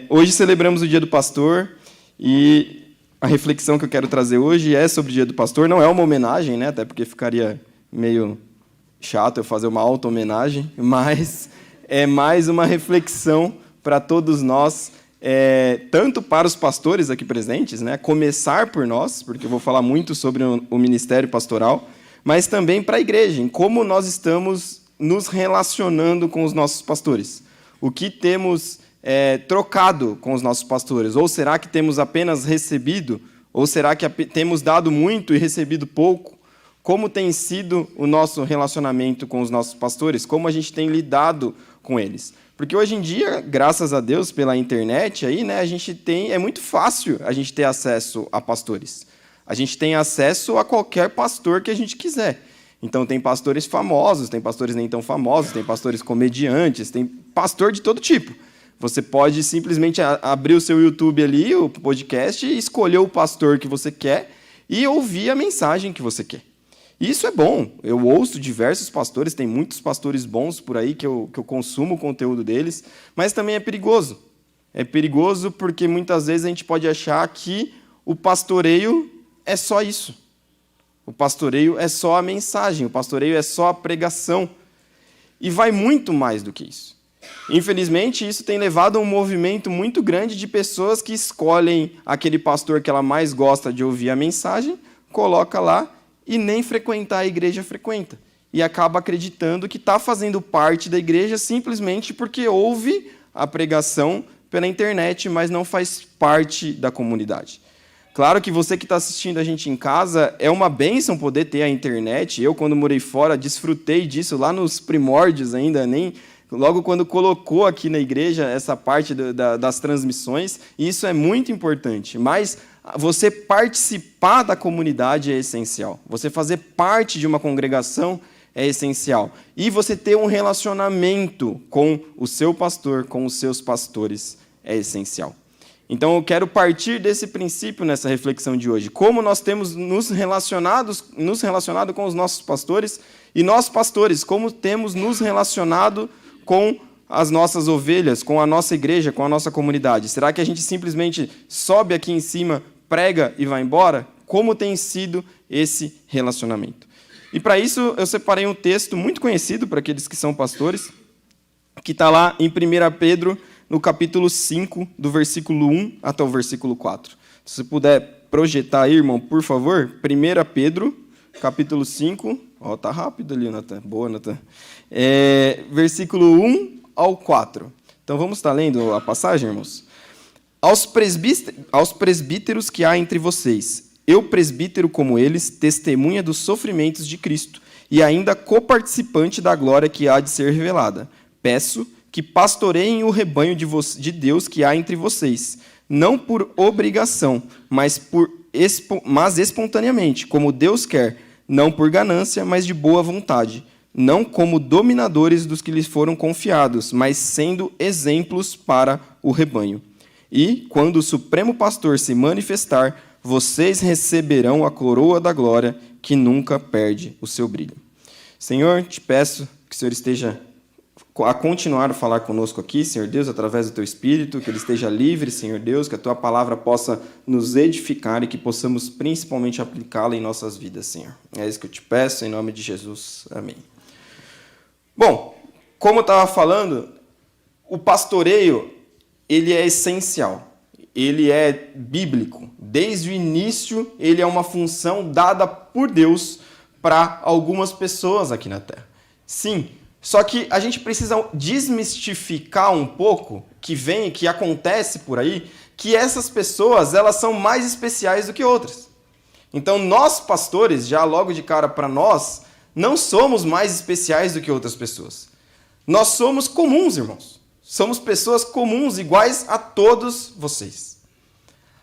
Hoje celebramos o Dia do Pastor e a reflexão que eu quero trazer hoje é sobre o Dia do Pastor. Não é uma homenagem, né? Até porque ficaria meio chato eu fazer uma auto-homenagem, mas é mais uma reflexão para todos nós, tanto para os pastores aqui presentes, né? Começar por nós, porque eu vou falar muito sobre o ministério pastoral, mas também para a igreja, em como nós estamos nos relacionando com os nossos pastores. O que temos trocado com os nossos pastores? Ou será que temos apenas recebido? Ou será que temos dado muito e recebido pouco? Como tem sido o nosso relacionamento com os nossos pastores? Como a gente tem lidado com eles? Porque hoje em dia, graças a Deus, pela internet, aí, né, é muito fácil a gente ter acesso a pastores. A gente tem acesso a qualquer pastor que a gente quiser. Então, tem pastores famosos, tem pastores nem tão famosos, tem pastores comediantes, tem pastor de todo tipo. Você pode simplesmente abrir o seu YouTube ali, o podcast, e escolher o pastor que você quer e ouvir a mensagem que você quer. Isso é bom. Eu ouço diversos pastores, tem muitos pastores bons por aí que eu consumo o conteúdo deles, mas também é perigoso. É perigoso porque muitas vezes a gente pode achar que o pastoreio é só isso. O pastoreio é só a mensagem, o pastoreio é só a pregação. E vai muito mais do que isso. Infelizmente, isso tem levado a um movimento muito grande de pessoas que escolhem aquele pastor que ela mais gosta de ouvir a mensagem, coloca lá e nem frequentar a igreja frequenta. E acaba acreditando que está fazendo parte da igreja simplesmente porque ouve a pregação pela internet, mas não faz parte da comunidade. Claro que você que está assistindo a gente em casa, é uma bênção poder ter a internet. Eu, quando morei fora, desfrutei disso lá nos primórdios ainda, logo quando colocou aqui na igreja essa parte das transmissões, e isso é muito importante. Mas você participar da comunidade é essencial. Você fazer parte de uma congregação é essencial. E você ter um relacionamento com o seu pastor, com os seus pastores, é essencial. Então, eu quero partir desse princípio nessa reflexão de hoje. Como nós temos nos relacionado com os nossos pastores e nós, pastores, como temos nos relacionado com as nossas ovelhas, com a nossa igreja, com a nossa comunidade. Será que a gente simplesmente sobe aqui em cima, prega e vai embora? Como tem sido esse relacionamento? E para isso, eu separei um texto muito conhecido para aqueles que são pastores, que está lá em 1 Pedro, no capítulo 5, do versículo 1 até o versículo 4. Se você puder projetar aí, irmão, por favor, 1 Pedro, capítulo 5, tá rápido ali, Natan. Boa, Natan. Versículo 1 ao 4. Então, vamos estar lendo a passagem, irmãos? Aos presbíteros que há entre vocês, eu, presbítero como eles, testemunha dos sofrimentos de Cristo e ainda coparticipante da glória que há de ser revelada. Peço que pastoreiem o rebanho de Deus que há entre vocês, não por obrigação, mas espontaneamente, como Deus quer, não por ganância, mas de boa vontade, não como dominadores dos que lhes foram confiados, mas sendo exemplos para o rebanho. E, quando o Supremo Pastor se manifestar, vocês receberão a coroa da glória que nunca perde o seu brilho. Senhor, te peço que o Senhor esteja a continuar a falar conosco aqui, Senhor Deus, através do Teu Espírito, que Ele esteja livre, Senhor Deus, que a Tua palavra possa nos edificar e que possamos principalmente aplicá-la em nossas vidas, Senhor. É isso que eu te peço, em nome de Jesus. Amém. Bom, como eu estava falando, o pastoreio, ele é essencial, ele é bíblico. Desde o início, ele é uma função dada por Deus para algumas pessoas aqui na Terra. Sim, só que a gente precisa desmistificar um pouco que acontece por aí, que essas pessoas, elas são mais especiais do que outras. Então, nós pastores, já logo de cara para nós, não somos mais especiais do que outras pessoas. Nós somos comuns, irmãos. Somos pessoas comuns, iguais a todos vocês.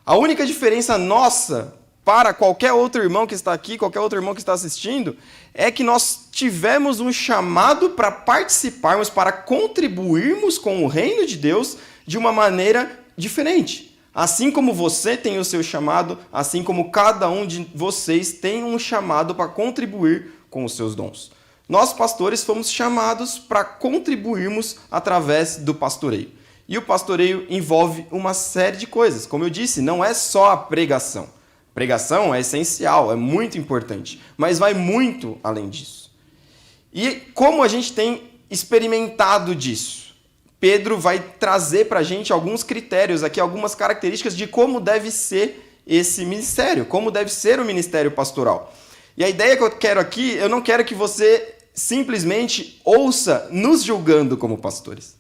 A única diferença nossa para qualquer outro irmão que está aqui, qualquer outro irmão que está assistindo, é que nós tivemos um chamado para participarmos, para contribuirmos com o reino de Deus de uma maneira diferente. Assim como você tem o seu chamado, assim como cada um de vocês tem um chamado para contribuir com os seus dons. Nós, pastores, fomos chamados para contribuirmos através do pastoreio. E o pastoreio envolve uma série de coisas. Como eu disse, não é só a pregação. Pregação é essencial, é muito importante, mas vai muito além disso. E como a gente tem experimentado disso? Pedro vai trazer para a gente alguns critérios aqui, algumas características de como deve ser esse ministério, como deve ser o ministério pastoral. E a ideia que eu quero aqui, eu não quero que você simplesmente ouça nos julgando como pastores.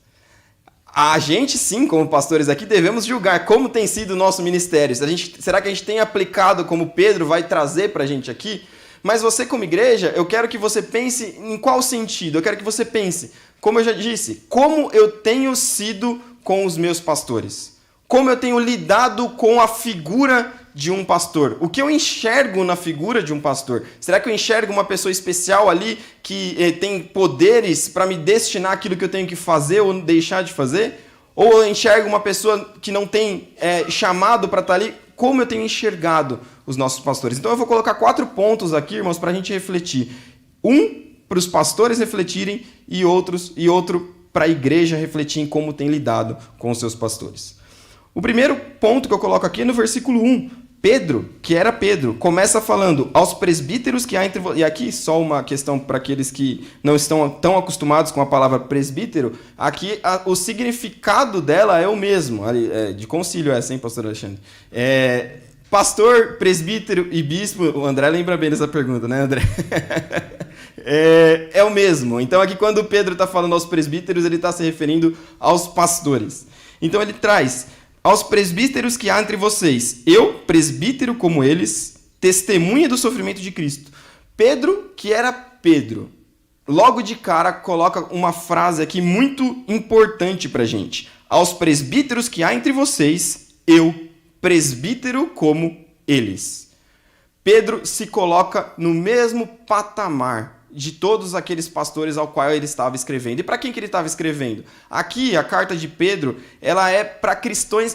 A gente, sim, como pastores aqui, devemos julgar como tem sido o nosso ministério. Será que a gente tem aplicado como Pedro vai trazer para a gente aqui? Mas você, como igreja, eu quero que você pense em qual sentido? Eu quero que você pense, como eu já disse, como eu tenho sido com os meus pastores? Como eu tenho lidado com a figura de um pastor? O que eu enxergo na figura de um pastor? Será que eu enxergo uma pessoa especial ali que tem poderes para me destinar aquilo que eu tenho que fazer ou deixar de fazer? Ou eu enxergo uma pessoa que não tem chamado para estar ali? Como eu tenho enxergado os nossos pastores? Então eu vou colocar 4 pontos aqui, irmãos, para a gente refletir. Para os pastores refletirem e outro para a igreja refletir em como tem lidado com os seus pastores. O primeiro ponto que eu coloco aqui é no versículo 1. Pedro, que era Pedro, começa falando aos presbíteros que há entre vocês. E aqui só uma questão para aqueles que não estão tão acostumados com a palavra presbítero. Aqui o significado dela é o mesmo. De concílio essa, hein, pastor Alexandre? Pastor, presbítero e bispo. O André lembra bem dessa pergunta, né, André? É o mesmo. Então aqui quando Pedro está falando aos presbíteros, ele está se referindo aos pastores. Então ele traz... Aos presbíteros que há entre vocês, eu, presbítero como eles, testemunha do sofrimento de Cristo. Pedro, que era Pedro, logo de cara coloca uma frase aqui muito importante para a gente. Aos presbíteros que há entre vocês, eu, presbítero como eles. Pedro se coloca no mesmo patamar de todos aqueles pastores ao qual ele estava escrevendo. E para quem que ele estava escrevendo? Aqui, a carta de Pedro, ela é para cristãos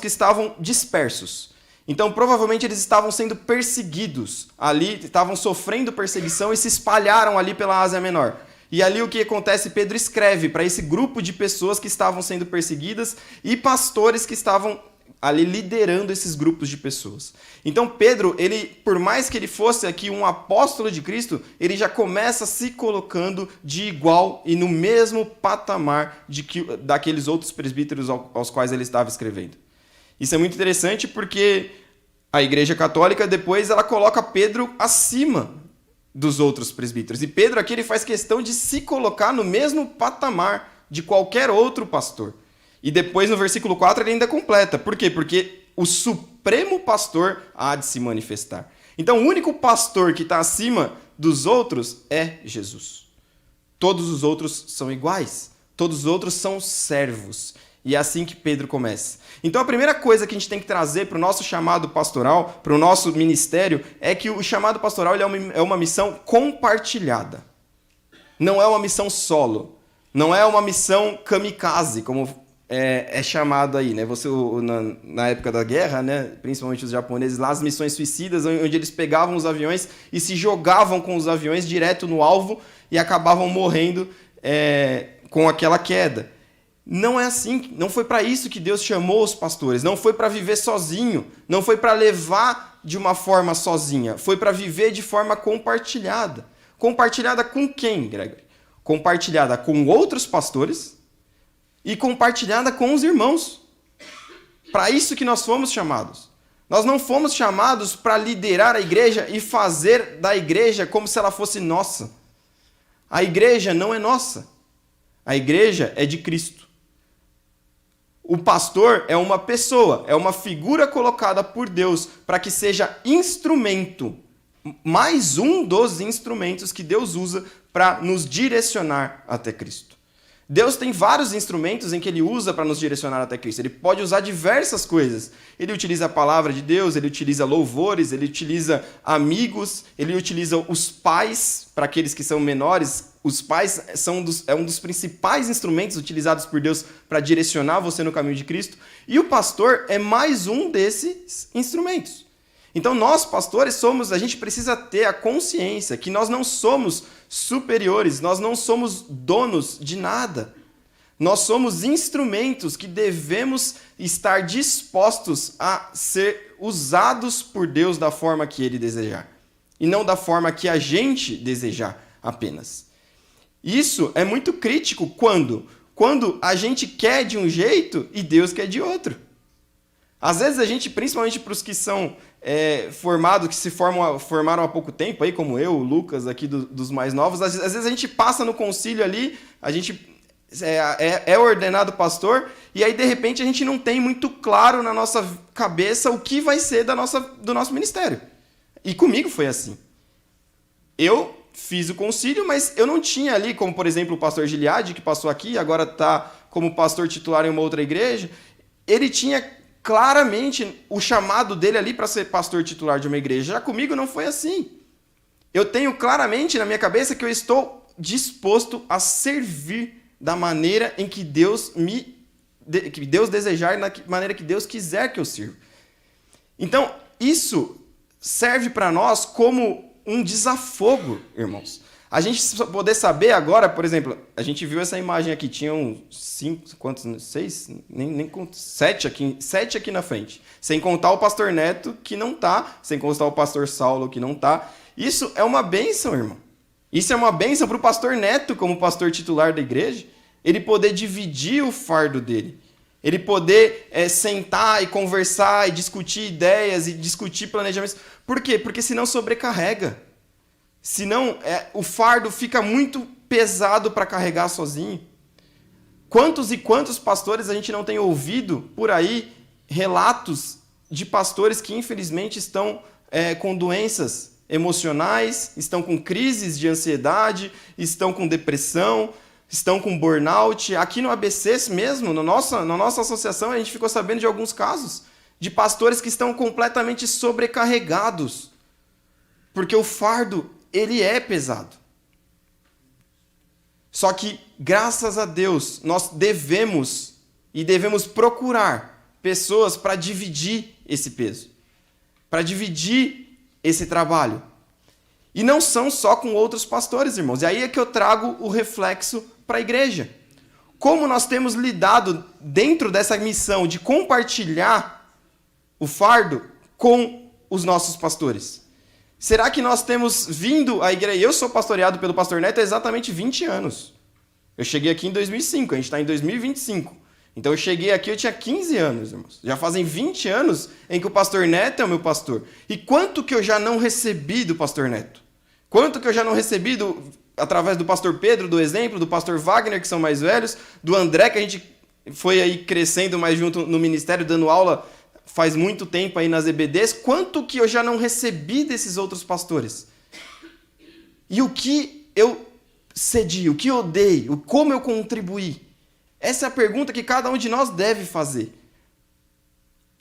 que estavam dispersos. Então, provavelmente, eles estavam sendo perseguidos ali, estavam sofrendo perseguição e se espalharam ali pela Ásia Menor. E ali o que acontece? Pedro escreve para esse grupo de pessoas que estavam sendo perseguidas e pastores que estavam ali liderando esses grupos de pessoas. Então Pedro, ele, por mais que ele fosse aqui um apóstolo de Cristo, ele já começa se colocando de igual e no mesmo patamar daqueles outros presbíteros aos quais ele estava escrevendo. Isso é muito interessante porque a Igreja Católica depois ela coloca Pedro acima dos outros presbíteros. E Pedro aqui ele faz questão de se colocar no mesmo patamar de qualquer outro pastor. E depois, no versículo 4, ele ainda completa. Por quê? Porque o supremo pastor há de se manifestar. Então, o único pastor que está acima dos outros é Jesus. Todos os outros são iguais. Todos os outros são servos. E é assim que Pedro começa. Então, a primeira coisa que a gente tem que trazer para o nosso chamado pastoral, para o nosso ministério, é que o chamado pastoral ele é uma missão compartilhada. Não é uma missão solo. Não é uma missão kamikaze, como é chamado aí, né? Na época da guerra, né? Principalmente os japoneses, lá as missões suicidas, onde eles pegavam os aviões e se jogavam com os aviões direto no alvo e acabavam morrendo com aquela queda. Não é assim, não foi para isso que Deus chamou os pastores, não foi para viver sozinho, não foi para levar de uma forma sozinha, foi para viver de forma compartilhada. Compartilhada com quem, Gregory? Compartilhada com outros pastores e compartilhada com os irmãos. Para isso que nós fomos chamados. Nós não fomos chamados para liderar a igreja e fazer da igreja como se ela fosse nossa. A igreja não é nossa. A igreja é de Cristo. O pastor é uma pessoa, é uma figura colocada por Deus para que seja instrumento, mais um dos instrumentos que Deus usa para nos direcionar até Cristo. Deus tem vários instrumentos em que Ele usa para nos direcionar até Cristo. Ele pode usar diversas coisas. Ele utiliza a palavra de Deus, Ele utiliza louvores, Ele utiliza amigos, Ele utiliza os pais, para aqueles que são menores. Os pais é um dos principais instrumentos utilizados por Deus para direcionar você no caminho de Cristo. E o pastor é mais um desses instrumentos. Então nós, pastores, a gente precisa ter a consciência que nós não somos superiores, nós não somos donos de nada. Nós somos instrumentos que devemos estar dispostos a ser usados por Deus da forma que Ele desejar. E não da forma que a gente desejar apenas. Isso é muito crítico quando a gente quer de um jeito e Deus quer de outro. Às vezes a gente, principalmente para os que são formados, que se formaram há pouco tempo, aí, como eu, o Lucas, aqui dos mais novos, às vezes a gente passa no concílio ali, a gente é ordenado pastor, e aí de repente a gente não tem muito claro na nossa cabeça o que vai ser do nosso ministério. E comigo foi assim. Eu fiz o concílio, mas eu não tinha ali, como por exemplo o pastor Giliade, que passou aqui, agora está como pastor titular em uma outra igreja, ele tinha claramente o chamado dele ali para ser pastor titular de uma igreja. Já comigo não foi assim. Eu tenho claramente na minha cabeça que eu estou disposto a servir da maneira em que Deus desejar e na maneira que Deus quiser que eu sirva. Então, isso serve para nós como um desafogo, irmãos. A gente poder saber agora, por exemplo, a gente viu essa imagem aqui, tinham 5, quantos? 6? Nem 7 aqui na frente. Sem contar o pastor Neto, que não está, sem contar o pastor Saulo, que não está. Isso é uma bênção, irmão. Isso é uma bênção para o pastor Neto, como pastor titular da igreja, ele poder dividir o fardo dele. Ele poder sentar e conversar e discutir ideias e discutir planejamentos. Por quê? Porque senão sobrecarrega. Senão o fardo fica muito pesado para carregar sozinho. Quantos e quantos pastores a gente não tem ouvido por aí relatos de pastores que infelizmente estão com doenças emocionais, estão com crises de ansiedade, estão com depressão, estão com burnout. Aqui no ABC mesmo, na nossa associação, a gente ficou sabendo de alguns casos de pastores que estão completamente sobrecarregados, porque o fardo, ele é pesado. Só que, graças a Deus, nós devemos procurar pessoas para dividir esse peso, para dividir esse trabalho. E não são só com outros pastores, irmãos. E aí é que eu trago o reflexo para a igreja. Como nós temos lidado dentro dessa missão de compartilhar o fardo com os nossos pastores? Será que nós temos vindo à igreja? Eu sou pastoreado pelo pastor Neto há exatamente 20 anos. Eu cheguei aqui em 2005, a gente está em 2025. Então eu cheguei aqui, eu tinha 15 anos, irmãos. Já fazem 20 anos em que o pastor Neto é o meu pastor. E quanto que eu já não recebi do pastor Neto? Quanto que eu já não recebi através do pastor Pedro, do exemplo, do pastor Wagner, que são mais velhos, do André, que a gente foi aí crescendo mais junto no ministério, dando aula faz muito tempo aí nas EBDs. Quanto que eu já não recebi desses outros pastores? E o que eu cedi, o que eu dei, como eu contribuí? Essa é a pergunta que cada um de nós deve fazer.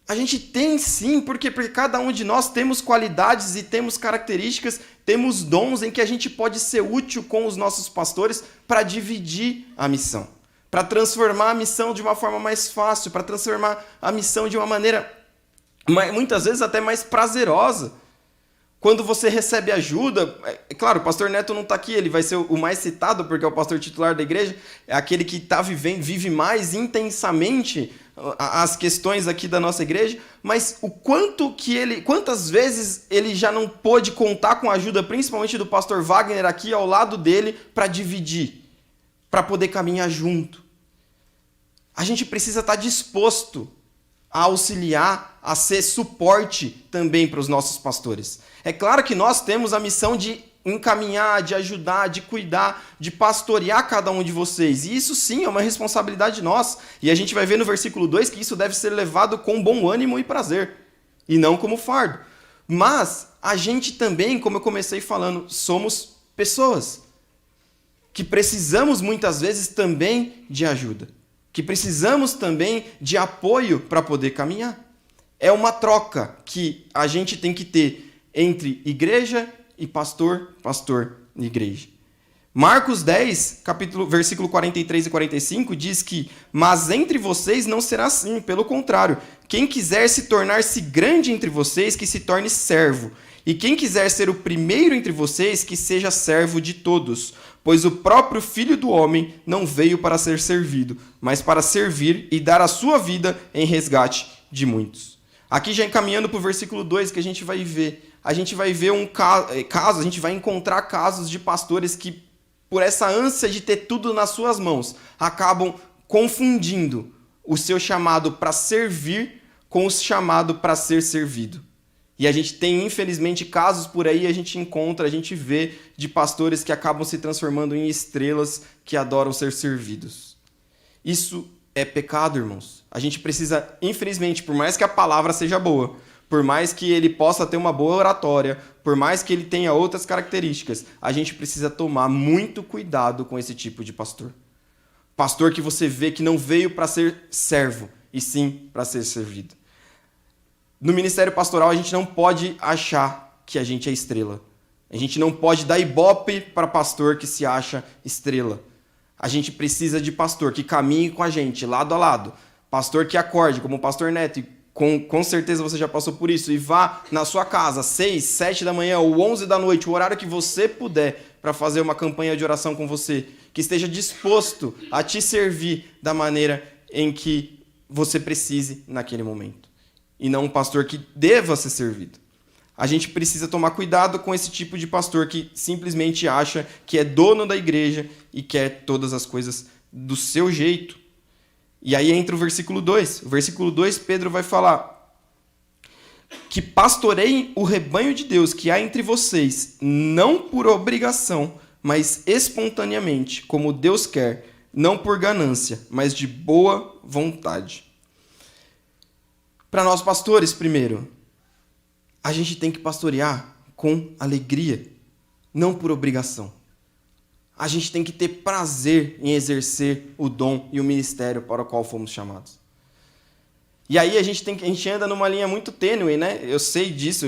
A gente tem sim, porque cada um de nós temos qualidades e temos características, temos dons em que a gente pode ser útil com os nossos pastores para dividir a missão, para transformar a missão de uma forma mais fácil, para transformar a missão de uma maneira, muitas vezes até mais prazerosa. Quando você recebe ajuda, é claro, o pastor Neto não está aqui, ele vai ser o mais citado, porque é o pastor titular da igreja, é aquele que vive mais intensamente as questões aqui da nossa igreja, mas quantas vezes ele já não pôde contar com a ajuda, principalmente do pastor Wagner aqui ao lado dele, para dividir, para poder caminhar junto. A gente precisa estar disposto a auxiliar, a ser suporte também para os nossos pastores. É claro que nós temos a missão de encaminhar, de ajudar, de cuidar, de pastorear cada um de vocês. E isso sim é uma responsabilidade nossa. E a gente vai ver no versículo 2 que isso deve ser levado com bom ânimo e prazer, e não como fardo. Mas a gente também, como eu comecei falando, somos pessoas que precisamos muitas vezes também de ajuda, que precisamos também de apoio para poder caminhar. É uma troca que a gente tem que ter entre igreja e pastor e igreja. Marcos 10, versículo 43 e 45, diz que: mas entre vocês não será assim, pelo contrário, quem quiser se tornar-se grande entre vocês, que se torne servo, e quem quiser ser o primeiro entre vocês, que seja servo de todos. pois o próprio Filho do Homem não veio para ser servido, mas para servir e dar a sua vida em resgate de muitos. Aqui já encaminhando para o versículo 2 que a gente vai ver. A gente vai ver um caso, a gente vai encontrar casos de pastores que, por essa ânsia de ter tudo nas suas mãos, acabam confundindo o seu chamado para servir com o chamado para ser servido. E a gente tem, infelizmente, casos por aí, a gente vê de pastores que acabam se transformando em estrelas que adoram ser servidos. Isso é pecado, irmãos. A gente precisa, infelizmente, por mais que a palavra seja boa, por mais que ele possa ter uma boa oratória, por mais que ele tenha outras características, a gente precisa tomar muito cuidado com esse tipo de pastor. Pastor que você vê que não veio para ser servo, e sim para ser servido. No ministério pastoral, a gente não pode achar que a gente é estrela. A gente não pode dar ibope para pastor que se acha estrela. A gente precisa de pastor que caminhe com a gente, lado a lado. Pastor que acorde, como o pastor Neto, e com certeza você já passou por isso, e vá na sua casa, 6, 7 da manhã ou 11 da noite, o horário que você puder, para fazer uma campanha de oração com você, que esteja disposto a te servir da maneira em que você precise naquele momento. E não um pastor que deva ser servido. A gente precisa tomar cuidado com esse tipo de pastor que simplesmente acha que é dono da igreja e quer todas as coisas do seu jeito. E aí entra o versículo 2. O versículo 2, Pedro vai falar que pastoreiem o rebanho de Deus que há entre vocês, não por obrigação, mas espontaneamente, como Deus quer, não por ganância, mas de boa vontade. Para nós pastores, primeiro, a gente tem que pastorear com alegria, não por obrigação. A gente tem que ter prazer em exercer o dom e o ministério para o qual fomos chamados. E aí a gente anda numa linha muito tênue, né? Eu sei disso,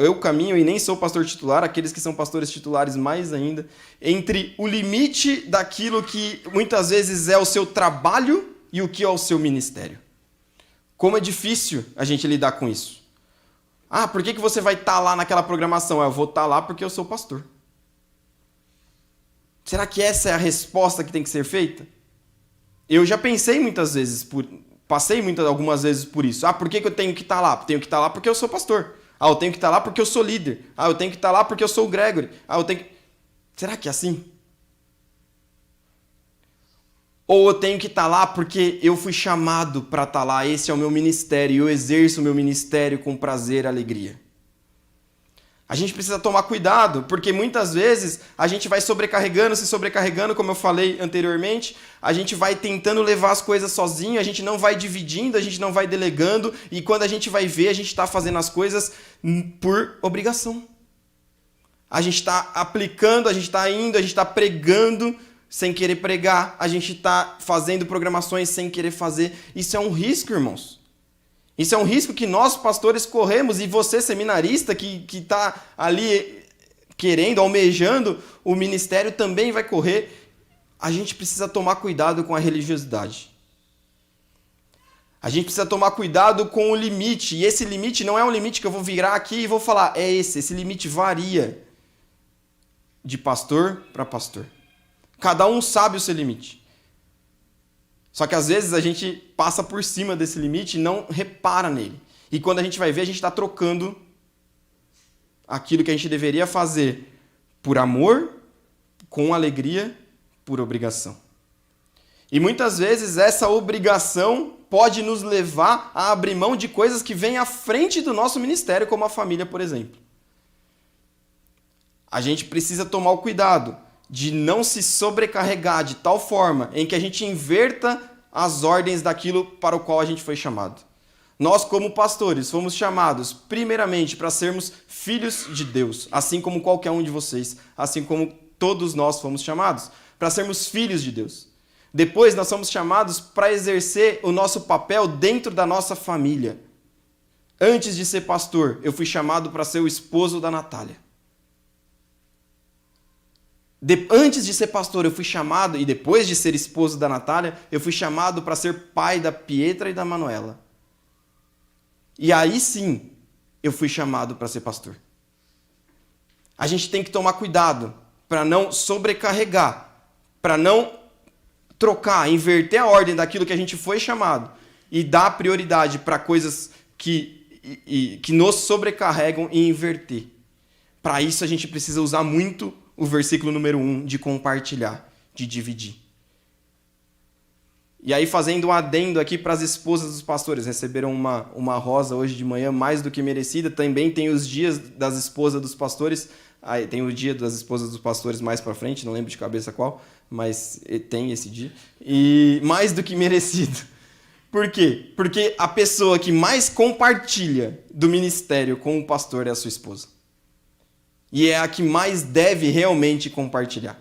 eu caminho e nem sou pastor titular, aqueles que são pastores titulares mais ainda, entre o limite daquilo que muitas vezes é o seu trabalho e o que é o seu ministério. Como é difícil a gente lidar com isso. Ah, por que você vai estar lá naquela programação? Eu vou estar lá porque eu sou pastor. Será que essa é a resposta que tem que ser feita? Eu já pensei muitas vezes, passei algumas vezes por isso. Ah, por que eu tenho que estar lá? Tenho que estar lá porque eu sou pastor. Ah, eu tenho que estar lá porque eu sou líder. Ah, eu tenho que estar lá porque eu sou o Gregory. Ah, eu tenho que... Será que é assim? Ou eu tenho que estar lá porque eu fui chamado para estar lá, esse é o meu ministério, e eu exerço o meu ministério com prazer e alegria. A gente precisa tomar cuidado, porque muitas vezes a gente vai se sobrecarregando, como eu falei anteriormente, a gente vai tentando levar as coisas sozinho, a gente não vai dividindo, a gente não vai delegando, e quando a gente vai ver, a gente está fazendo as coisas por obrigação. A gente está aplicando, a gente está indo, a gente está pregando, sem querer pregar, a gente está fazendo programações sem querer fazer. Isso é um risco, irmãos. Isso é um risco que nós, pastores, corremos, e você, seminarista, que está ali querendo, almejando o ministério, também vai correr. A gente precisa tomar cuidado com a religiosidade. A gente precisa tomar cuidado com o limite, e esse limite não é um limite que eu vou virar aqui e vou falar, é esse limite varia de pastor para pastor. Cada um sabe o seu limite. Só que às vezes a gente passa por cima desse limite e não repara nele. E quando a gente vai ver, a gente está trocando aquilo que a gente deveria fazer por amor, com alegria, por obrigação. E muitas vezes essa obrigação pode nos levar a abrir mão de coisas que vêm à frente do nosso ministério, como a família, por exemplo. A gente precisa tomar o cuidado de não se sobrecarregar de tal forma em que a gente inverta as ordens daquilo para o qual a gente foi chamado. Nós, como pastores, fomos chamados primeiramente para sermos filhos de Deus, assim como qualquer um de vocês, assim como todos nós fomos chamados, para sermos filhos de Deus. Depois nós somos chamados para exercer o nosso papel dentro da nossa família. Antes de ser pastor, eu fui chamado para ser o esposo da Natália. Antes de ser pastor, eu fui chamado, e depois de ser esposo da Natália, eu fui chamado para ser pai da Pietra e da Manuela. E aí sim, eu fui chamado para ser pastor. A gente tem que tomar cuidado para não sobrecarregar, para não trocar, inverter a ordem daquilo que a gente foi chamado e dar prioridade para coisas que nos sobrecarregam e inverter. Para isso a gente precisa usar muito o versículo número 1 de compartilhar, de dividir. E aí, fazendo um adendo aqui para as esposas dos pastores, receberam uma rosa hoje de manhã, mais do que merecida. Também tem os dias das esposas dos pastores. Aí tem o dia das esposas dos pastores mais para frente, não lembro de cabeça qual, mas tem esse dia. E mais do que merecido. Por quê? Porque a pessoa que mais compartilha do ministério com o pastor é a sua esposa. E é a que mais deve realmente compartilhar.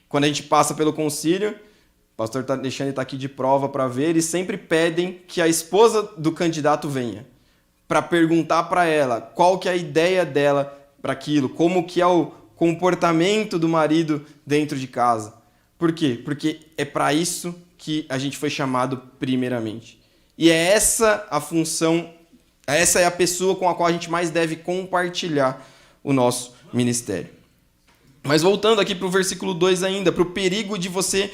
Quando a gente passa pelo concílio, o pastor Alexandre está aqui de prova para ver, eles sempre pedem que a esposa do candidato venha, para perguntar para ela qual que é a ideia dela para aquilo, como que é o comportamento do marido dentro de casa. Por quê? Porque é para isso que a gente foi chamado primeiramente. E é essa a função, essa é a pessoa com a qual a gente mais deve compartilhar o nosso ministério. Mas voltando aqui para o versículo 2 ainda, para o perigo de você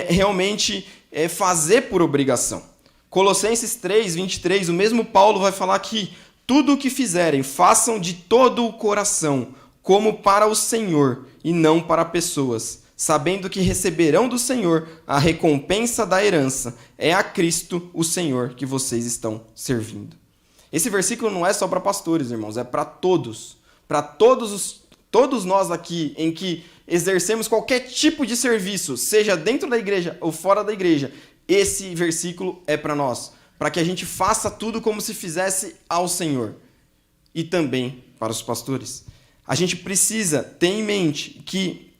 realmente fazer por obrigação. Colossenses 3, 23, o mesmo Paulo vai falar que tudo o que fizerem, façam de todo o coração, como para o Senhor e não para pessoas, sabendo que receberão do Senhor a recompensa da herança. É a Cristo, o Senhor, que vocês estão servindo. Esse versículo não é só para pastores, irmãos, é para todos. Para todos nós aqui, em que exercemos qualquer tipo de serviço, seja dentro da igreja ou fora da igreja, esse versículo é para nós. Para que a gente faça tudo como se fizesse ao Senhor. E também para os pastores. A gente precisa ter em mente que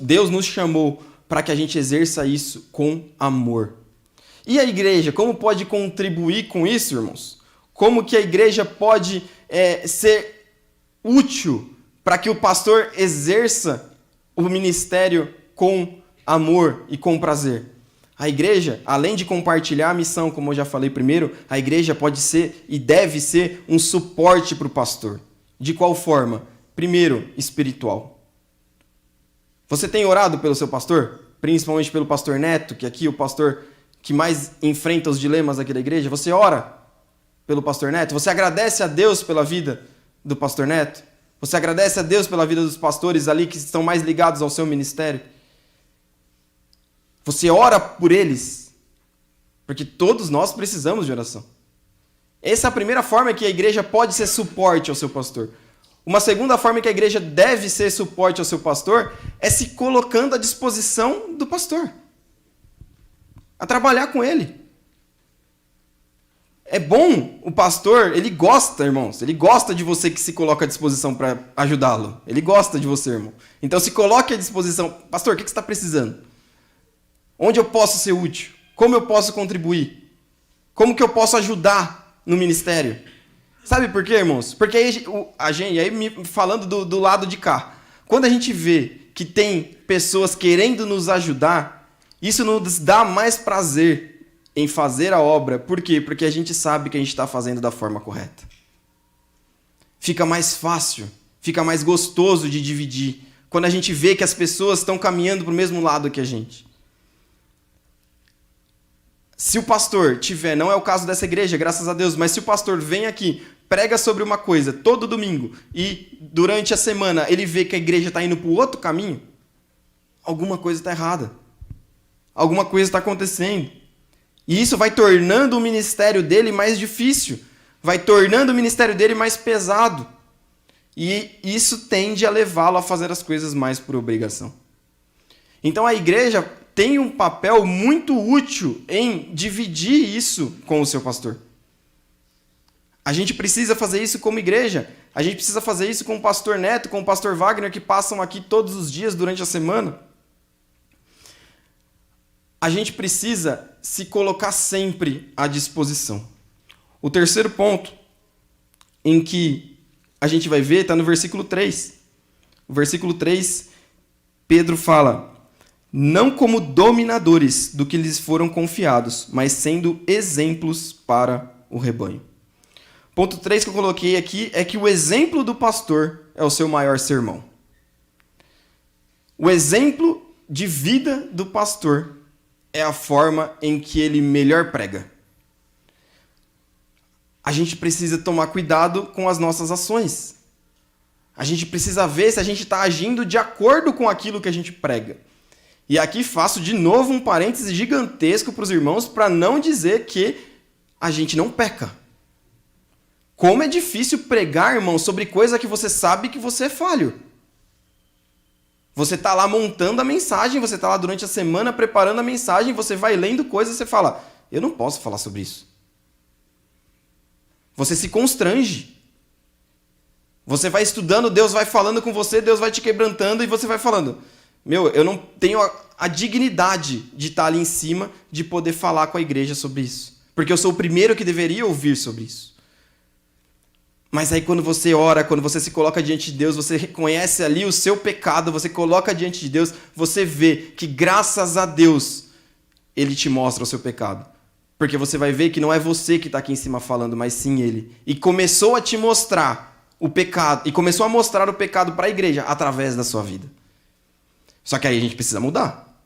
Deus nos chamou para que a gente exerça isso com amor. E a igreja, como pode contribuir com isso, irmãos? Como que a igreja pode ser útil para que o pastor exerça o ministério com amor e com prazer? A igreja, além de compartilhar a missão, como eu já falei primeiro, a igreja pode ser e deve ser um suporte para o pastor. De qual forma? Primeiro, espiritual. Você tem orado pelo seu pastor? Principalmente pelo pastor Neto, que aqui é o pastor que mais enfrenta os dilemas aqui da igreja. Você ora pelo pastor Neto? Você agradece a Deus pela vida do pastor Neto? Você agradece a Deus pela vida dos pastores ali que estão mais ligados ao seu ministério? Você ora por eles? Porque todos nós precisamos de oração. Essa é a primeira forma que a igreja pode ser suporte ao seu pastor. Uma segunda forma que a igreja deve ser suporte ao seu pastor é se colocando à disposição do pastor. A trabalhar com ele. É bom o pastor, ele gosta, irmãos, ele gosta de você que se coloca à disposição para ajudá-lo. Ele gosta de você, irmão. Então se coloque à disposição. Pastor, o que você está precisando? Onde eu posso ser útil? Como eu posso contribuir? Como que eu posso ajudar no ministério? Sabe por quê, irmãos? Porque aí falando do lado de cá, quando a gente vê que tem pessoas querendo nos ajudar, isso nos dá mais prazer em fazer a obra. Por quê? Porque a gente sabe que a gente está fazendo da forma correta. Fica mais fácil, fica mais gostoso de dividir, quando a gente vê que as pessoas estão caminhando para o mesmo lado que a gente. Se o pastor tiver, não é o caso dessa igreja, graças a Deus, mas se o pastor vem aqui, prega sobre uma coisa todo domingo e durante a semana ele vê que a igreja está indo para o outro caminho, alguma coisa está errada. Alguma coisa está acontecendo. E isso vai tornando o ministério dele mais difícil, vai tornando o ministério dele mais pesado. E isso tende a levá-lo a fazer as coisas mais por obrigação. Então a igreja tem um papel muito útil em dividir isso com o seu pastor. A gente precisa fazer isso como igreja. A gente precisa fazer isso com o pastor Neto, com o pastor Wagner, que passam aqui todos os dias durante a semana. A gente precisa se colocar sempre à disposição. O terceiro ponto em que a gente vai ver está no versículo 3. O versículo 3, Pedro fala: não como dominadores do que lhes foram confiados, mas sendo exemplos para o rebanho. Ponto 3 que eu coloquei aqui é que o exemplo do pastor é o seu maior sermão. O exemplo de vida do pastor é a forma em que ele melhor prega. A gente precisa tomar cuidado com as nossas ações. A gente precisa ver se a gente está agindo de acordo com aquilo que a gente prega. E aqui faço de novo um parêntese gigantesco para os irmãos para não dizer que a gente não peca. Como é difícil pregar, irmão, sobre coisa que você sabe que você é falho. Você está lá montando a mensagem, você está lá durante a semana preparando a mensagem, você vai lendo coisas e você fala, eu não posso falar sobre isso. Você se constrange. Você vai estudando, Deus vai falando com você, Deus vai te quebrantando e você vai falando, eu não tenho a dignidade de estar ali em cima, de poder falar com a igreja sobre isso. Porque eu sou o primeiro que deveria ouvir sobre isso. Mas aí quando você ora, quando você se coloca diante de Deus, você reconhece ali o seu pecado, você coloca diante de Deus, você vê que graças a Deus, Ele te mostra o seu pecado. Porque você vai ver que não é você que está aqui em cima falando, mas sim Ele. E começou a te mostrar o pecado, e começou a mostrar o pecado para a igreja através da sua vida. Só que aí a gente precisa mudar.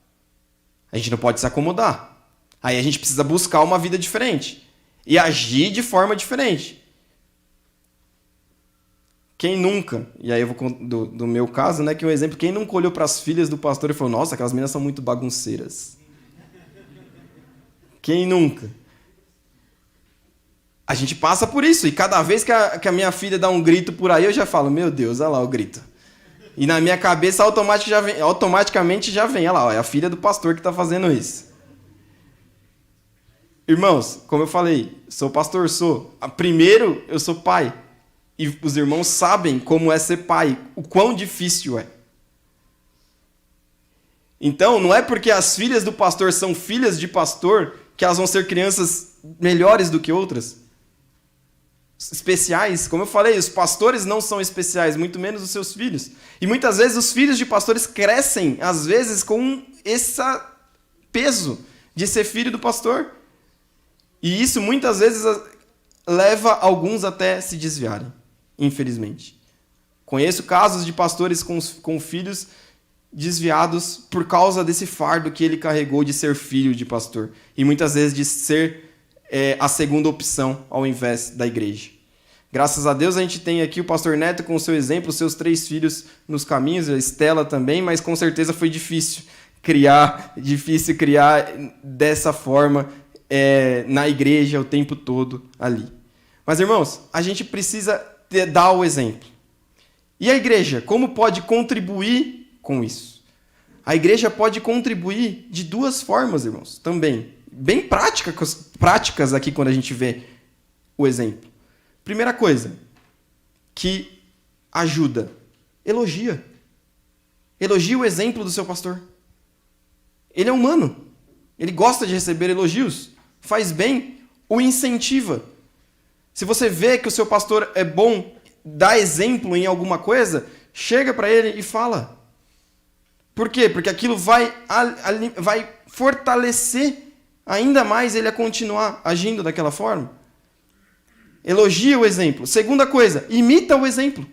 A gente não pode se acomodar. Aí a gente precisa buscar uma vida diferente. E agir de forma diferente. Quem nunca, e aí eu vou do meu caso, né, que é um exemplo, quem nunca olhou para as filhas do pastor e falou, nossa, aquelas meninas são muito bagunceiras. Quem nunca? A gente passa por isso, e cada vez que a minha filha dá um grito por aí, eu já falo, meu Deus, olha lá o grito. E na minha cabeça automaticamente já vem, olha lá, é a filha do pastor que está fazendo isso. Irmãos, como eu falei, sou pastor, sou. Primeiro, eu sou pai. E os irmãos sabem como é ser pai, o quão difícil é. Então, não é porque as filhas do pastor são filhas de pastor que elas vão ser crianças melhores do que outras. Especiais. Como eu falei, os pastores não são especiais, muito menos os seus filhos. E muitas vezes os filhos de pastores crescem, às vezes, com esse peso de ser filho do pastor. E isso muitas vezes leva alguns até se desviarem. Infelizmente. Conheço casos de pastores com filhos desviados por causa desse fardo que ele carregou de ser filho de pastor. E muitas vezes de ser a segunda opção ao invés da igreja. Graças a Deus a gente tem aqui o pastor Neto com o seu exemplo, seus 3 filhos nos caminhos, a Estela também, mas com certeza foi difícil criar dessa forma na igreja o tempo todo ali. Mas, irmãos, a gente precisa dar o exemplo. E a igreja, como pode contribuir com isso? A igreja pode contribuir de 2 formas, irmãos, também. Bem práticas aqui quando a gente vê o exemplo. Primeira coisa, que ajuda, elogia. Elogia o exemplo do seu pastor. Ele é humano. Ele gosta de receber elogios. Faz bem, o incentiva. Se você vê que o seu pastor é bom, dá exemplo em alguma coisa, chega para ele e fala. Por quê? Porque aquilo vai fortalecer ainda mais ele a continuar agindo daquela forma. Elogia o exemplo. Segunda coisa, imita o exemplo.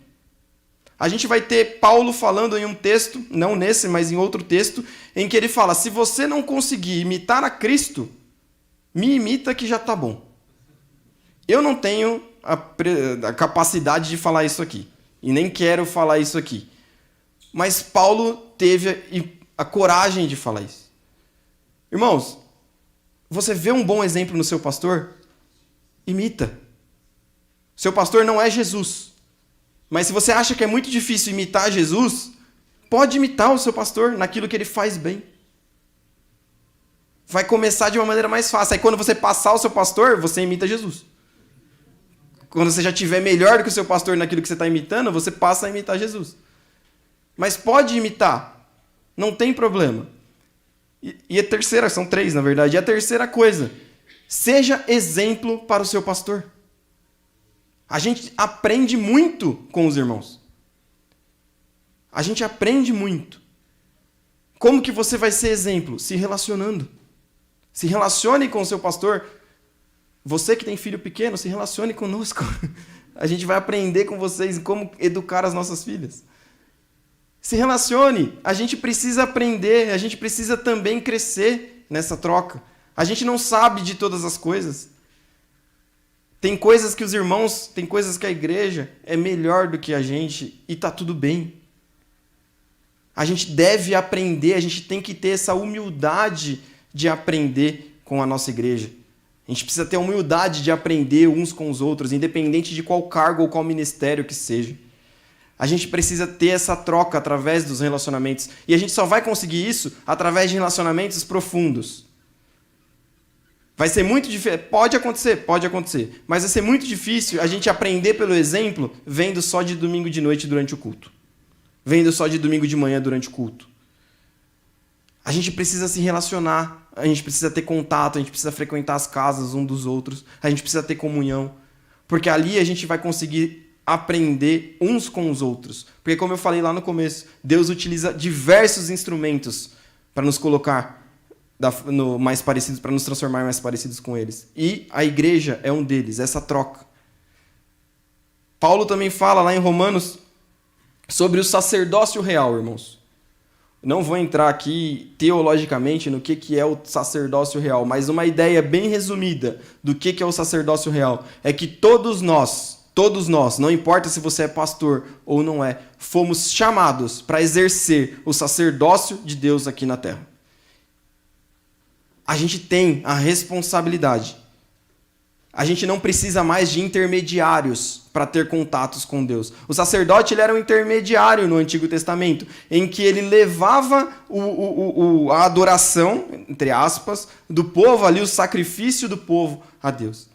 A gente vai ter Paulo falando em um texto, não nesse, mas em outro texto, em que ele fala, se você não conseguir imitar a Cristo, me imita que já está bom. Eu não tenho a capacidade de falar isso aqui. E nem quero falar isso aqui. Mas Paulo teve a coragem de falar isso. Irmãos, você vê um bom exemplo no seu pastor? Imita. Seu pastor não é Jesus. Mas se você acha que é muito difícil imitar Jesus, pode imitar o seu pastor naquilo que ele faz bem. Vai começar de uma maneira mais fácil. Aí quando você passar o seu pastor, você imita Jesus. Quando você já estiver melhor do que o seu pastor naquilo que você está imitando, você passa a imitar Jesus. Mas pode imitar. Não tem problema. E a terceira, são 3 na verdade, e a terceira coisa, seja exemplo para o seu pastor. A gente aprende muito com os irmãos. A gente aprende muito. Como que você vai ser exemplo? Se relacionando. Se relacione com o seu pastor. Você que tem filho pequeno, se relacione conosco. A gente vai aprender com vocês como educar as nossas filhas. Se relacione. A gente precisa aprender, a gente precisa também crescer nessa troca. A gente não sabe de todas as coisas. Tem coisas que os irmãos, tem coisas que a igreja é melhor do que a gente e está tudo bem. A gente deve aprender, a gente tem que ter essa humildade de aprender com a nossa igreja. A gente precisa ter a humildade de aprender uns com os outros, independente de qual cargo ou qual ministério que seja. A gente precisa ter essa troca através dos relacionamentos. E a gente só vai conseguir isso através de relacionamentos profundos. Vai ser muito difícil, pode acontecer, mas vai ser muito difícil a gente aprender pelo exemplo vendo só de domingo de noite durante o culto. Vendo só de domingo de manhã durante o culto. A gente precisa se relacionar, a gente precisa ter contato, a gente precisa frequentar as casas um dos outros, a gente precisa ter comunhão, porque ali a gente vai conseguir aprender uns com os outros. Porque como eu falei lá no começo, Deus utiliza diversos instrumentos para nos colocar mais parecidos, para nos transformar mais parecidos com eles. E a igreja é um deles, essa troca. Paulo também fala lá em Romanos sobre o sacerdócio real, irmãos. Não vou entrar aqui teologicamente no que é o sacerdócio real, mas uma ideia bem resumida do que é o sacerdócio real é que todos nós, não importa se você é pastor ou não é, fomos chamados para exercer o sacerdócio de Deus aqui na terra. A gente tem a responsabilidade. A gente não precisa mais de intermediários para ter contatos com Deus. O sacerdote ele era um intermediário no Antigo Testamento, em que ele levava a adoração, entre aspas, do povo ali, o sacrifício do povo a Deus.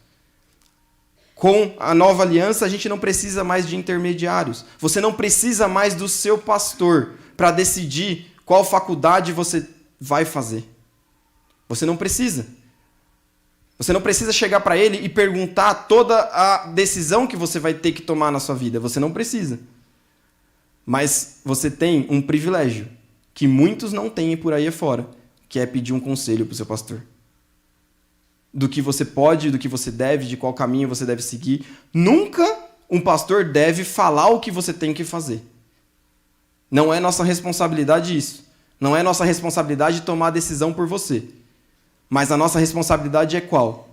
Com a nova aliança, a gente não precisa mais de intermediários. Você não precisa mais do seu pastor para decidir qual faculdade você vai fazer. Você não precisa. Você não precisa chegar para ele e perguntar toda a decisão que você vai ter que tomar na sua vida. Você não precisa. Mas você tem um privilégio que muitos não têm por aí afora, que é pedir um conselho para o seu pastor. Do que você pode, do que você deve, de qual caminho você deve seguir. Nunca um pastor deve falar o que você tem que fazer. Não é nossa responsabilidade isso. Não é nossa responsabilidade tomar a decisão por você. Mas a nossa responsabilidade é qual?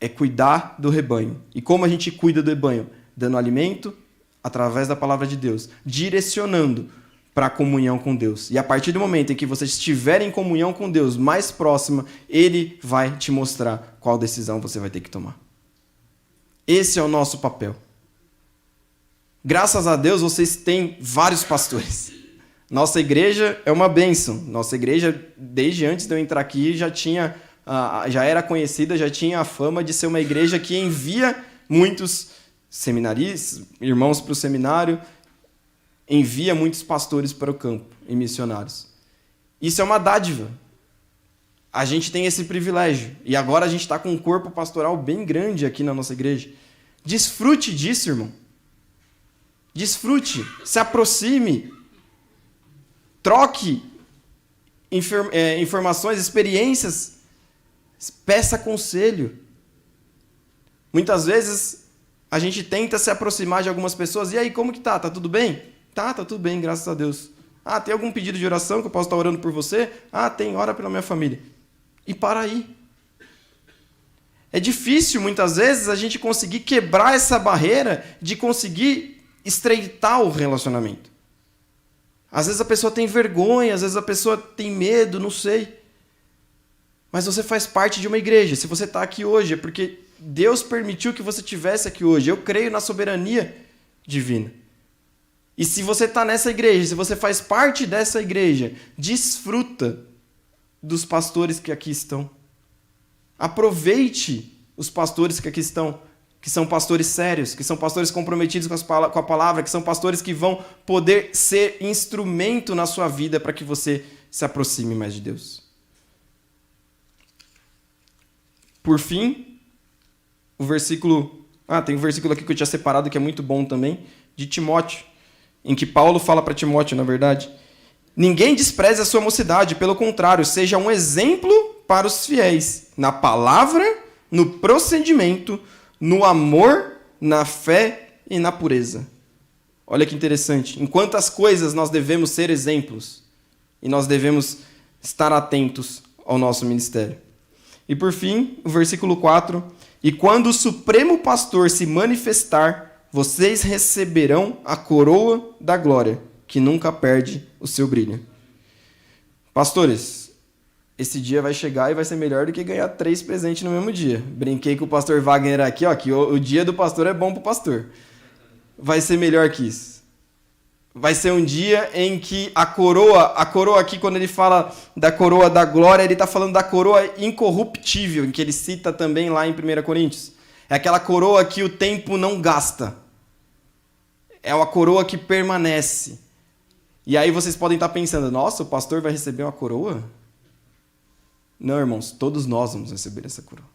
É cuidar do rebanho. E como a gente cuida do rebanho? Dando alimento através da palavra de Deus, direcionando para a comunhão com Deus. E a partir do momento em que você estiver em comunhão com Deus, mais próxima, Ele vai te mostrar qual decisão você vai ter que tomar. Esse é o nosso papel. Graças a Deus, vocês têm vários pastores. Nossa igreja é uma bênção. Nossa igreja, desde antes de eu entrar aqui, já era conhecida, já tinha a fama de ser uma igreja que envia muitos seminaristas, irmãos para o seminário, envia muitos pastores para o campo e missionários. Isso é uma dádiva. A gente tem esse privilégio. E agora a gente está com um corpo pastoral bem grande aqui na nossa igreja. Desfrute disso, irmão. Desfrute, se aproxime. Troque informações, experiências, peça conselho. Muitas vezes a gente tenta se aproximar de algumas pessoas. E aí, como que tá? Tá tudo bem? Tá tudo bem, graças a Deus. Ah, tem algum pedido de oração que eu posso estar orando por você? Ah, tem, ora pela minha família. E para aí. É difícil, muitas vezes, a gente conseguir quebrar essa barreira de conseguir estreitar o relacionamento. Às vezes a pessoa tem vergonha, às vezes a pessoa tem medo, não sei. Mas você faz parte de uma igreja. Se você está aqui hoje, é porque Deus permitiu que você estivesse aqui hoje. Eu creio na soberania divina. E se você está nessa igreja, se você faz parte dessa igreja, desfruta dos pastores que aqui estão. Aproveite os pastores que aqui estão, que são pastores sérios, que são pastores comprometidos com a palavra, que são pastores que vão poder ser instrumento na sua vida para que você se aproxime mais de Deus. Por fim, tem um versículo aqui que eu tinha separado que é muito bom também, de Timóteo, em que Paulo fala para Timóteo, na verdade, ninguém despreze a sua mocidade, pelo contrário, seja um exemplo para os fiéis, na palavra, no procedimento, no amor, na fé e na pureza. Olha que interessante. Em quantas coisas nós devemos ser exemplos e nós devemos estar atentos ao nosso ministério. E por fim, o versículo 4. E quando o Supremo Pastor se manifestar, vocês receberão a coroa da glória, que nunca perde o seu brilho. Pastores, esse dia vai chegar e vai ser melhor do que ganhar 3 presentes no mesmo dia. Brinquei com o pastor Wagner aqui, ó, que o dia do pastor é bom para o pastor. Vai ser melhor que isso. Vai ser um dia em que a coroa aqui, quando ele fala da coroa da glória, ele está falando da coroa incorruptível, em que ele cita também lá em 1 Coríntios. É aquela coroa que o tempo não gasta. É uma coroa que permanece. E aí vocês podem estar pensando, nossa, o pastor vai receber uma coroa? Não, irmãos, todos nós vamos receber essa coroa.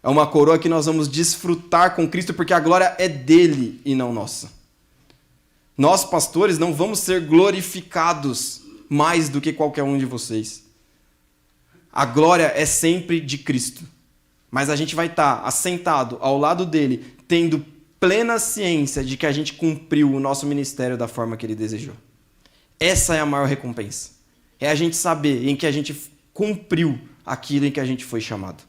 É uma coroa que nós vamos desfrutar com Cristo, porque a glória é dele e não nossa. Nós, pastores, não vamos ser glorificados mais do que qualquer um de vocês. A glória é sempre de Cristo. Mas a gente vai estar assentado ao lado dele, tendo plena ciência de que a gente cumpriu o nosso ministério da forma que ele desejou. Essa é a maior recompensa. É a gente saber em que a gente cumpriu aquilo em que a gente foi chamado.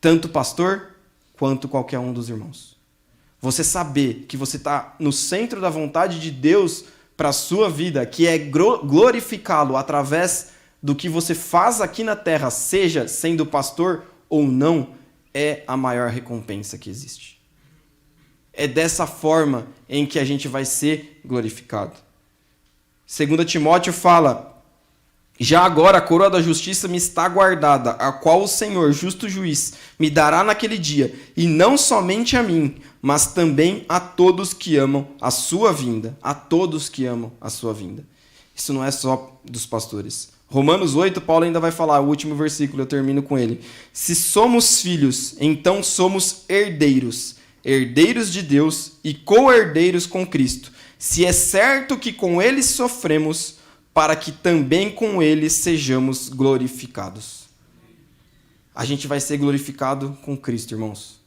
Tanto o pastor, quanto qualquer um dos irmãos. Você saber que você está no centro da vontade de Deus para a sua vida, que é glorificá-lo através do que você faz aqui na terra, seja sendo pastor ou não, é a maior recompensa que existe. É dessa forma em que a gente vai ser glorificado. 2 Timóteo fala: já agora a coroa da justiça me está guardada, a qual o Senhor, justo juiz, me dará naquele dia, e não somente a mim, mas também a todos que amam a sua vinda. A todos que amam a sua vinda. Isso não é só dos pastores. Romanos 8, Paulo ainda vai falar, o último versículo, eu termino com ele. Se somos filhos, então somos herdeiros, herdeiros de Deus e co-herdeiros com Cristo. Se é certo que com ele sofremos, para que também com ele sejamos glorificados. A gente vai ser glorificado com Cristo, irmãos.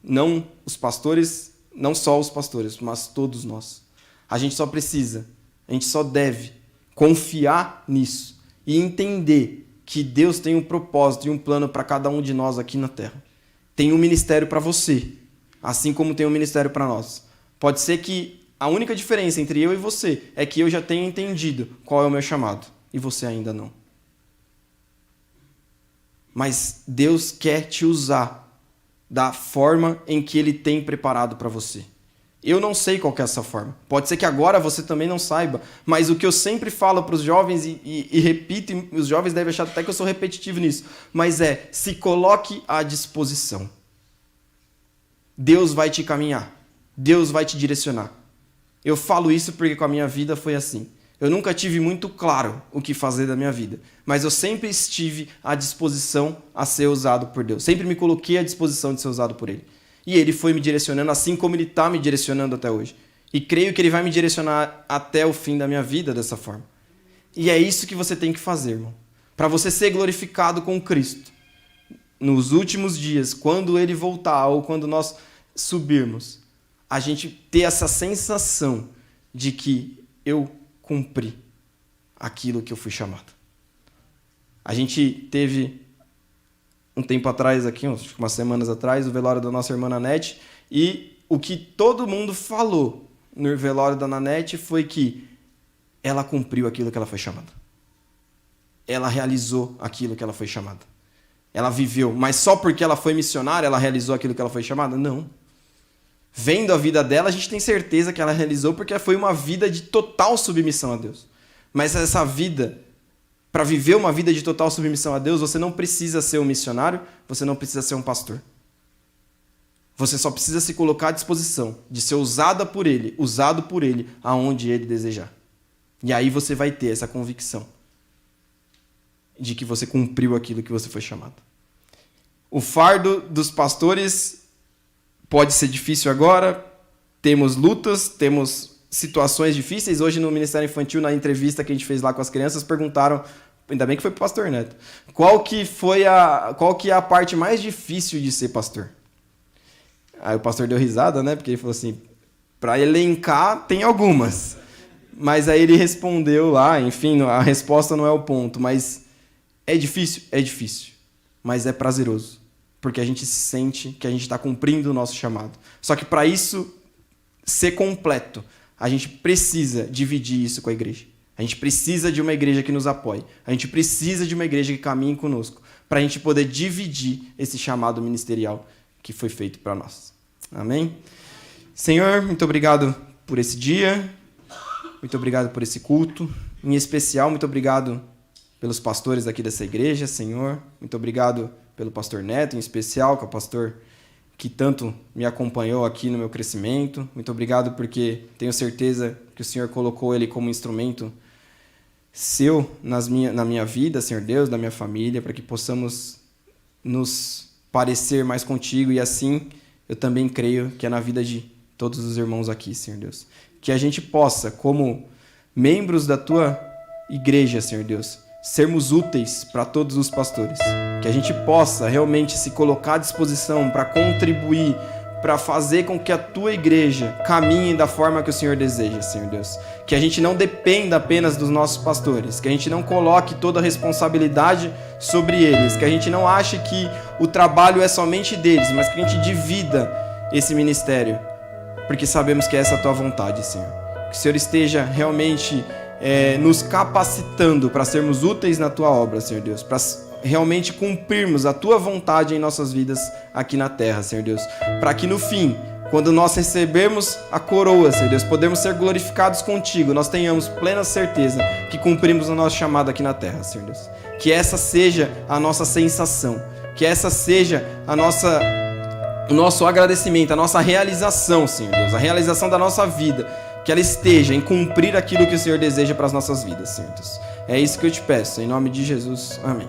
Não os pastores, não só os pastores, mas todos nós. A gente só precisa, a gente só deve confiar nisso e entender que Deus tem um propósito e um plano para cada um de nós aqui na terra. Tem um ministério para você, assim como tem um ministério para nós. Pode ser que a única diferença entre eu e você é que eu já tenho entendido qual é o meu chamado e você ainda não. Mas Deus quer te usar da forma em que Ele tem preparado para você. Eu não sei qual que é essa forma. Pode ser que agora você também não saiba, mas o que eu sempre falo para os jovens e repito, e os jovens devem achar até que eu sou repetitivo nisso, mas se coloque à disposição. Deus vai te caminhar. Deus vai te direcionar. Eu falo isso porque com a minha vida foi assim. Eu nunca tive muito claro o que fazer da minha vida, mas eu sempre estive à disposição a ser usado por Deus. Sempre me coloquei à disposição de ser usado por Ele. E Ele foi me direcionando assim como Ele está me direcionando até hoje. E creio que Ele vai me direcionar até o fim da minha vida dessa forma. E é isso que você tem que fazer, irmão. Para você ser glorificado com Cristo. Nos últimos dias, quando Ele voltar ou quando nós subirmos, a gente ter essa sensação de que eu cumpri aquilo que eu fui chamado. A gente teve um tempo atrás aqui, umas semanas atrás, o velório da nossa irmã Nanete, e o que todo mundo falou no velório da Nanete foi que ela cumpriu aquilo que ela foi chamada. Ela realizou aquilo que ela foi chamada. Ela viveu, mas só porque ela foi missionária, ela realizou aquilo que ela foi chamada? Não. Vendo a vida dela, a gente tem certeza que ela realizou porque foi uma vida de total submissão a Deus. Mas essa vida, para viver uma vida de total submissão a Deus, você não precisa ser um missionário, você não precisa ser um pastor. Você só precisa se colocar à disposição de ser usado por Ele aonde Ele desejar. E aí você vai ter essa convicção de que você cumpriu aquilo que você foi chamado. O fardo dos pastores pode ser difícil agora, temos lutas, temos situações difíceis. Hoje no Ministério Infantil, na entrevista que a gente fez lá com as crianças, perguntaram, ainda bem que foi para o pastor Neto, qual que é a parte mais difícil de ser pastor? Aí o pastor deu risada, né? Porque ele falou assim, Para elencar, tem algumas. Mas aí ele respondeu lá, enfim, a resposta não é o ponto, mas é difícil? É difícil, mas é prazeroso, porque a gente se sente que a gente está cumprindo o nosso chamado. Só que para isso ser completo, a gente precisa dividir isso com a igreja. A gente precisa de uma igreja que nos apoie. A gente precisa de uma igreja que caminhe conosco, para a gente poder dividir esse chamado ministerial que foi feito para nós. Amém? Senhor, muito obrigado por esse dia. Muito obrigado por esse culto. Em especial, muito obrigado pelos pastores aqui dessa igreja, Senhor. Muito obrigado pelo pastor Neto, em especial, que é o pastor que tanto me acompanhou aqui no meu crescimento. Muito obrigado porque tenho certeza que o Senhor colocou ele como instrumento seu na minha vida, Senhor Deus, da minha família, para que possamos nos parecer mais contigo e assim eu também creio que é na vida de todos os irmãos aqui, Senhor Deus. Que a gente possa, como membros da tua igreja, Senhor Deus, sermos úteis para todos os pastores. Que a gente possa realmente se colocar à disposição para contribuir, para fazer com que a tua igreja caminhe da forma que o Senhor deseja, Senhor Deus. Que a gente não dependa apenas dos nossos pastores, que a gente não coloque toda a responsabilidade sobre eles, que a gente não ache que o trabalho é somente deles, mas que a gente divida esse ministério, porque sabemos que essa é a tua vontade, Senhor. Que o Senhor esteja realmente nos capacitando para sermos úteis na tua obra, Senhor Deus, para realmente cumprirmos a tua vontade em nossas vidas aqui na terra, Senhor Deus. Para que no fim, quando nós recebermos a coroa, Senhor Deus, podemos ser glorificados contigo, nós tenhamos plena certeza que cumprimos o nosso chamado aqui na terra, Senhor Deus. Que essa seja a nossa sensação, que essa seja o nosso agradecimento, a nossa realização, Senhor Deus, a realização da nossa vida, que ela esteja em cumprir aquilo que o Senhor deseja para as nossas vidas, Senhor Deus. É isso que eu te peço, em nome de Jesus. Amém.